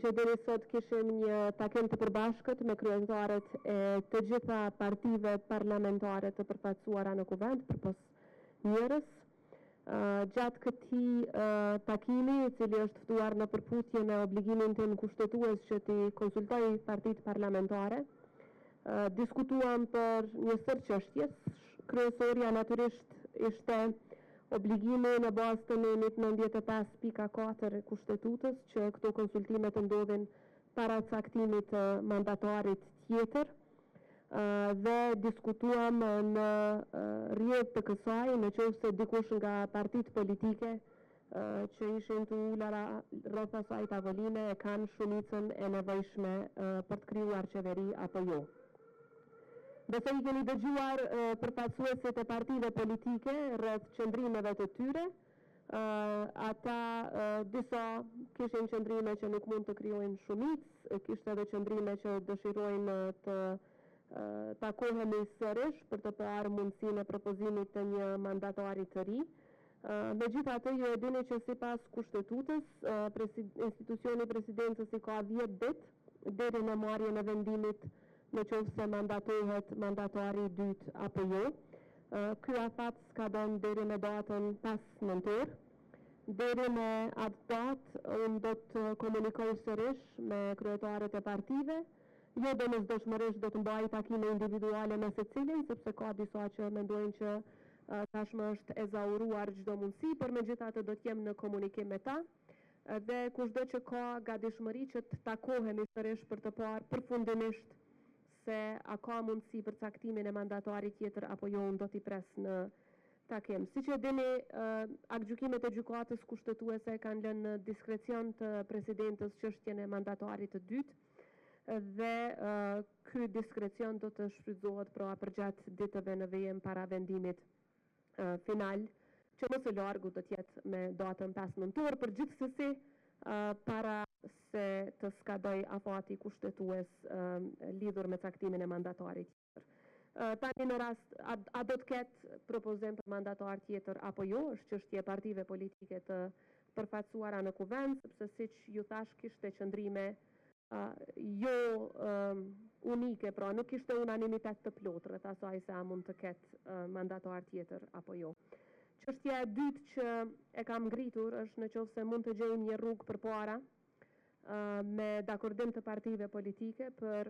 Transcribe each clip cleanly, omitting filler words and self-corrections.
që deri sot kishim një takim të përbashkët me kryetarët e të gjitha partive parlamentare të përfaqësuara në kuvend përpos njerëz. Gjatë këtij takimi, i cili është ftuar në përputhje me obligimin tim kushtetues që t'i konsultoj partitë parlamentare, diskutuam për një sër çështjes. Kryesorja natyrisht ishte obligimi në bazë të nënit 95.4 kushtetutës që këto konsultime të ndodhin para caktimit të mandatarit tjetër, dhe diskutuam në rrjedhë të kësaj në qoftë se dikush nga partitë politike që ishin të ulura rreth asaj tavoline e kanë shumicën e nevojshme për të krijuar qeveri apo jo. Besoj keni dëgjuar përfaqësuesit e partive politike rreth qëndrimeve të tyre. Ata disa kishin qëndrime që nuk mund të krijojnë shumicë, kishte edhe qëndrime që dëshirojnë të takohemi sërish për të parë mundësinë e propozimit të një mandatari të ri. Megjithatë, ju e dini që sipas kushtetutës, institucioni presidencës i ka 10 ditë deri në marrjen e vendimit në qoftë se mandatohet mandatari i dytë apo jo. Ky afat s'ka dhënë deri në datën 5 nëntor. Deri në atë datë, unë do të komunikoj sërish me kryetarët e partive. Jo domosdoshmërisht do të mbaj takime individuale me secilin, sepse ka disa që mendojnë që tashmë është ezauruar çdo mundësi, por megjithatë do të jem në komunikim me ta. Dhe kushdo që ka gatishmëri që të takohemi sërish për të parë përfundimisht se a ka mundësi për caktimin e mandatarit tjetër apo jo, unë do t'i pres në takim. Siç e dini, aktgjykimet e gjykatës kushtetuese kanë lënë në diskrecion të presidentës çështjen e mandatarit të dytë, dhe ky diskrecion do të shfrytëzohet pra përgjatë ditëve në vijim para vendimit final, që më së largu do të jetë me datën 5 nëntor, përgjithsesi para se të skadoj afati kushtetues lidhur me caktimin e mandatarit tjetër. Tani në rast, a do të ketë propozim për mandatar tjetër apo jo, është çështje e partive politike të përfaqësuara në kuvend, sepse siç ju thash kishte qëndrime jo unike, pra nuk kishte unanimitet të plotë rreth asaj se a mund të ketë mandatar tjetër apo jo. Çështja e dytë që e kam ngritur është në qoftë se mund të gjejmë një rrugë përpara me dakordim të partive politike për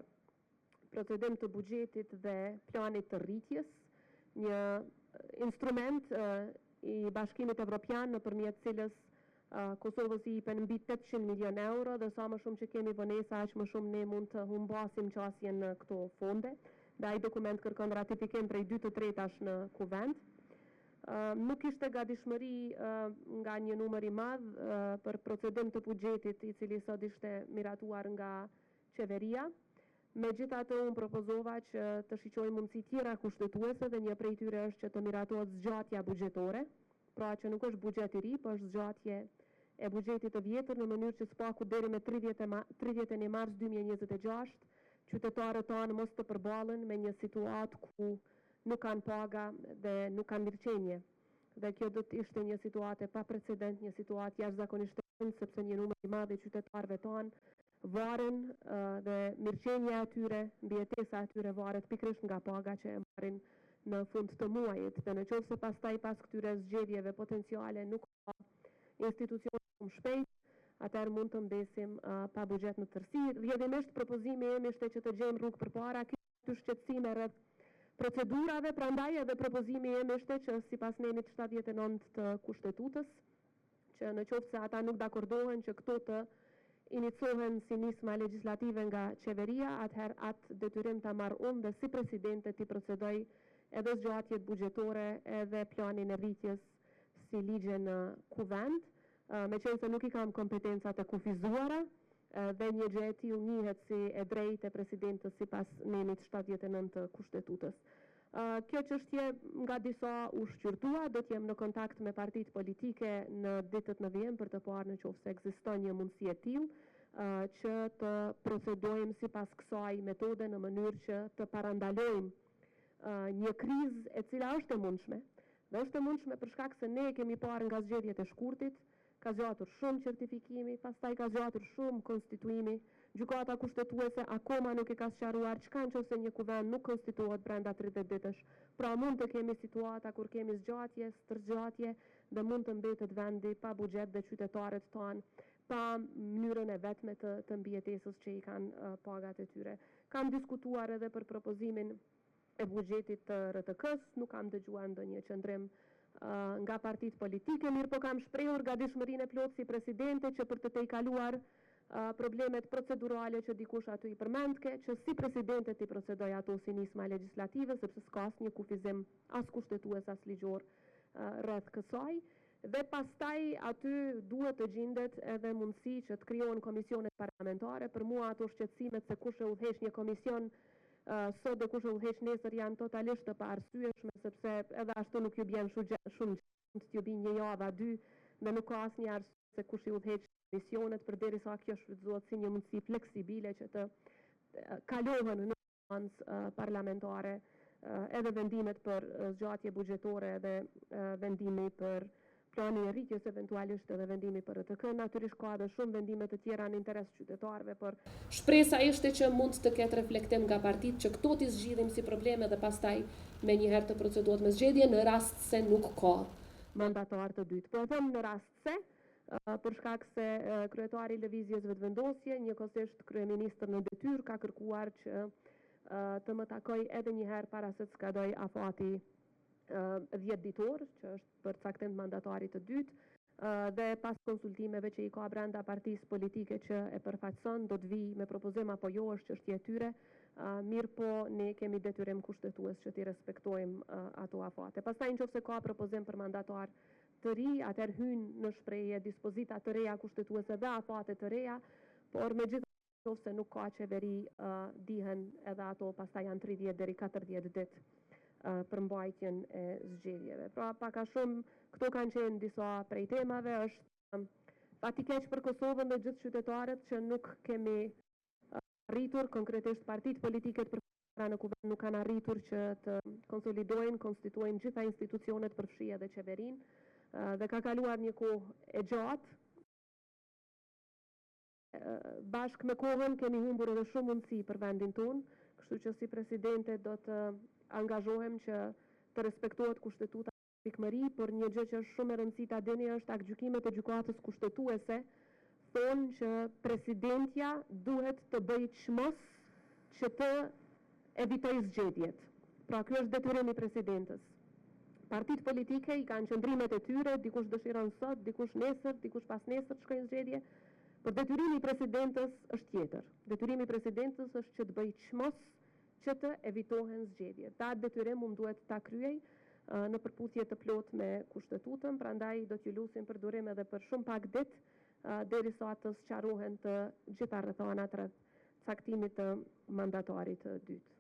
procedim të buxhetit dhe planit të rritjes, një instrument i Bashkimit Evropian nëpërmjet cilës Kosovës i jepen mbi 800 milion euro, dhe sa më shumë që kemi vonesa, aq më shumë ne mund të humbasim qasjen në këto fonde. Dhe ai dokument kërkon ratifikim prej 2 të tretash në kuvend. Nuk ishte gatishmëri nga një numër i madh për procedim të buxhetit i cili sot ishte miratuar nga qeveria. Megjithatë, unë propozova që të shiqojmë mundësi tjera kushtetuese dhe një prej tyre është që të miratohet zgjatja buxhetore, pra që nuk është buxhet i ri, por është zgjatje e buxhetit të vjetër në mënyrë që spaku deri me 31 mars 2026 qytetarët tanë mos të përballen me një situatë ku nuk kanë paga dhe nuk kanë mirëqenie. Dhe kjo do të ishte një situatë pa precedent, një situatë jashtëzakonisht e rëndë, sepse një numër i madh i qytetarëve tanë varen dhe mirëqenia e tyre, mbijetesa e tyre varet pikërisht nga paga që e marrin në fund të muajit. Dhe në qoftë se pastaj pas këtyre zgjedhjeve potenciale nuk ka institucion shumë shpejt, atëherë mund të mbesim pa buxhet në tërësi. Rrjedhimisht propozimi im ishte që të gjejmë rrugë përpara, kishte shqetësime rreth procedurave, prandaj edhe propozimi im ishte që sipas nenit 79 të kushtetutës, që në qoftë se ata nuk dakordohen që këto të inicohen si nisma legjislative nga qeveria, atëherë atë detyrim ta marr unë dhe si presidente ti procedoj edhe zgjatjet buxhetore edhe planin e rritjes si ligje në kuvend, meqense nuk i kam kompetencat e kufizuara dhe një gjë e tillë njihet si e drejtë e presidentës sipas nenit 79 të kushtetutës. Kjo çështje nga disa u shqyrtua, do të jem në kontakt me partitë politike në ditët në vijim për të parë nëse ekziston një mundësi e tillë që të procedojmë sipas kësaj metode në mënyrë që të parandalojmë një krizë e cila është e mundshme. Dhe është e mundshme për shkak se ne kemi parë nga zgjedhjet e shkurtit, ka zgjatur shumë certifikimi, pastaj ka zgjatur shumë konstituimi. Gjykata kushtetuese akoma nuk e ka sqaruar çka nëse një kuvend nuk konstituohet brenda 30 ditësh. Pra mund të kemi situata kur kemi zgjatje, stërgjatje dhe mund të mbetet vendi pa buxhet dhe qytetarët tanë pa mënyrën e vetme të mbijetesës që i kanë pagat e tyre. Kam diskutuar edhe për propozimin e buxhetit të RTK-s, nuk kam dëgjuar ndonjë qëndrim nga partitë politike, mirë po kam shprehur gatishmërinë e plotë si presidente që për të tejkaluar problemet procedurale që dikush aty i përmendke, që si presidente ti procedoj ato si nisma legislative, sepse s'ka asnjë kufizim as kushtetues as ligjor rreth kësaj. Dhe pastaj aty duhet të gjendet edhe mundësi që të krijohen komisione parlamentare. Për mua ato shqetësimet se kush e udhëheq një komision sot dhe kush e udhëheq nesër janë totalisht të paarsyeshme, sepse edhe ashtu nuk ju bjen shumë t'ju bin një javë a dy dhe nuk ka asnjë arsye se kush i udhëheq komisionet përderisa kjo shfrytëzohet si një mundësi fleksibile që të kalohen në instancë parlamentare edhe vendimet për zgjatje buxhetore edhe vendimi për plani i rritjes eventualisht edhe vendimi për RTK. Natyrisht ka edhe shumë vendime të tjera në interes qytetarëve, por shpresa ishte që mund të ketë reflektim nga partitë që këto t'i zgjidhim si probleme dhe pastaj me njëherë të procedohet me zgjedhje në rast se nuk ka mandatar të dytë. Po them në rast se për shkak se kryetari i lëvizjes vetëvendosje, njëkohësisht kryeministër në detyrë, ka kërkuar që të më takoj edhe një herë para se të skadoj afati 10 ditor, që është për caktim të mandatarit të dytë, dhe pas konsultimeve që i ka brenda partisë politike që e përfaqëson, do të vi me propozim apo jo, është çështje e tyre, mirë po ne kemi detyrim kushtetues që t'i respektojmë ato afate. Pastaj nëse ka propozim për mandatar të ri, atëherë hyn në shprehje dispozita të reja kushtetuese dhe afate të reja, por megjithatë se nuk ka qeveri, dihen edhe ato pastaj janë 30 deri 40 ditë për mbajtjen e zgjedhjeve. Pra pak a shumë këto kanë qenë disa prej temave, është fati keq për Kosovën dhe gjithë qytetarët që nuk kemi arritur, konkretisht partitë politike të përfaqësuara në kuvend nuk kanë arritur që të konsolidojnë, konstituojnë gjitha institucionet përfshi edhe qeverinë, dhe ka kaluar një kohë e gjatë. Bashkë me kohën kemi humbur edhe shumë mundësi për vendin tonë, kështu që si presidente do të angazhohem që të respektohet kushtetuta pikëmëri, por një gjë që është shumë e rëndësishme ta dini është tek gjykimet e gjykatës kushtetuese thonë që presidentja duhet të bëjë çmos që të evitojë zgjedhjet. Pra ky është detyrimi i presidentës. Partitë politike i kanë qëndrimet e tyre, dikush dëshiron sot, dikush nesër, dikush pas nesër të shkojnë zgjedhje, por detyrimi i presidentës është tjetër. Detyrimi i presidentës është që të bëjë çmos që të evitohen zgjedhjet. Ta detyrim unë duhet ta kryej në përputhje të plotë me kushtetutën, prandaj do t'ju lutem për durim edhe për shumë pak ditë derisa të sqarohen të gjitha rrethanat rreth caktimit të mandatarit të dytë.